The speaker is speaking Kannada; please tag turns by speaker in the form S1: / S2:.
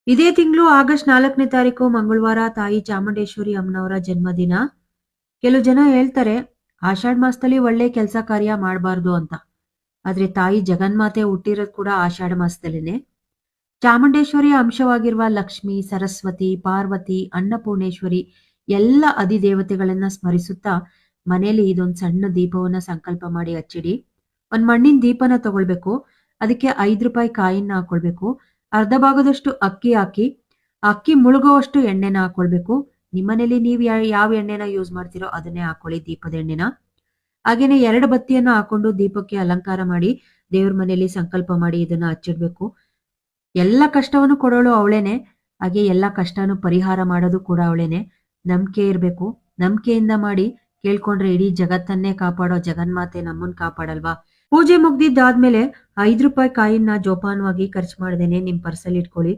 S1: ಇದೇ ತಿಂಗಳು ಆಗಸ್ಟ್ 4ನೇ ತಾರೀಕು ಮಂಗಳವಾರ ತಾಯಿ ಚಾಮುಂಡೇಶ್ವರಿ ಅಮ್ಮನವರ ಜನ್ಮದಿನ. ಕೆಲವು ಜನ ಹೇಳ್ತಾರೆ ಆಷಾಢ ಮಾಸದಲ್ಲಿ ಒಳ್ಳೆ ಕೆಲಸ ಕಾರ್ಯ ಮಾಡಬಾರ್ದು ಅಂತ. ಆದ್ರೆ ತಾಯಿ ಜಗನ್ಮಾತೆ ಹುಟ್ಟಿರೋದು ಕೂಡ ಆಷಾಢ ಮಾಸದಲ್ಲೇನೆ. ಚಾಮುಂಡೇಶ್ವರಿಯ ಅಂಶವಾಗಿರುವ ಲಕ್ಷ್ಮಿ, ಸರಸ್ವತಿ, ಪಾರ್ವತಿ, ಅನ್ನಪೂರ್ಣೇಶ್ವರಿ ಎಲ್ಲ ಅಧಿದೇವತೆಗಳನ್ನ ಸ್ಮರಿಸುತ್ತಾ ಮನೆಯಲ್ಲಿ ಇದೊಂದು ಸಣ್ಣ ದೀಪವನ್ನ ಸಂಕಲ್ಪ ಮಾಡಿ ಹಚ್ಚಿಡಿ. ಒಂದ್ ಮಣ್ಣಿನ ದೀಪನ ತಗೊಳ್ಬೇಕು. ಅದಕ್ಕೆ ₹5 ಕಾಯಿನ್ನ ಹಾಕೊಳ್ಬೇಕು. ಅರ್ಧ ಭಾಗದಷ್ಟು ಅಕ್ಕಿ ಹಾಕಿ, ಅಕ್ಕಿ ಮುಳುಗುವಷ್ಟು ಎಣ್ಣೆನ ಹಾಕೊಳ್ಬೇಕು. ನಿಮ್ಮನೇಲಿ ನೀವು ಯಾವ ಎಣ್ಣೆನ ಯೂಸ್ ಮಾಡ್ತೀರೋ ಅದನ್ನೇ ಹಾಕೊಳ್ಳಿ, ದೀಪದ ಎಣ್ಣೆನ. ಹಾಗೇನೆ 2 ಬತ್ತಿಯನ್ನ ಹಾಕೊಂಡು ದೀಪಕ್ಕೆ ಅಲಂಕಾರ ಮಾಡಿ ದೇವ್ರ ಮನೆಯಲ್ಲಿ ಸಂಕಲ್ಪ ಮಾಡಿ ಇದನ್ನ ಹಚ್ಚಿಡ್ಬೇಕು. ಎಲ್ಲ ಕಷ್ಟವನ್ನು ಕೊಡೋಳು ಅವಳೇನೆ. ಹಾಗೆ ಎಲ್ಲ ಕಷ್ಟನೂ ಪರಿಹಾರ ಮಾಡೋದು ಕೂಡ ಅವಳೇನೆ. ನಂಬಿಕೆ ಇರ್ಬೇಕು. ನಂಬಿಕೆಯಿಂದ ಮಾಡಿ ಕೇಳ್ಕೊಂಡ್ರೆ ಇಡೀ ಜಗತ್ತನ್ನೇ ಕಾಪಾಡೋ ಜಗನ್ಮಾತೆ ನಮ್ಮನ್ ಕಾಪಾಡಲ್ವಾ? ಪೂಜೆ ಮುಗ್ದಿದ್ದಾದ್ಮೇಲೆ ₹5 ಕಾಯಿನ್ನ ಜೋಪಾನವಾಗಿ ಖರ್ಚು ಮಾಡ್ದೇನೆ ನಿಮ್ ಪರ್ಸಲ್ಲಿ ಇಟ್ಕೊಳ್ಳಿ.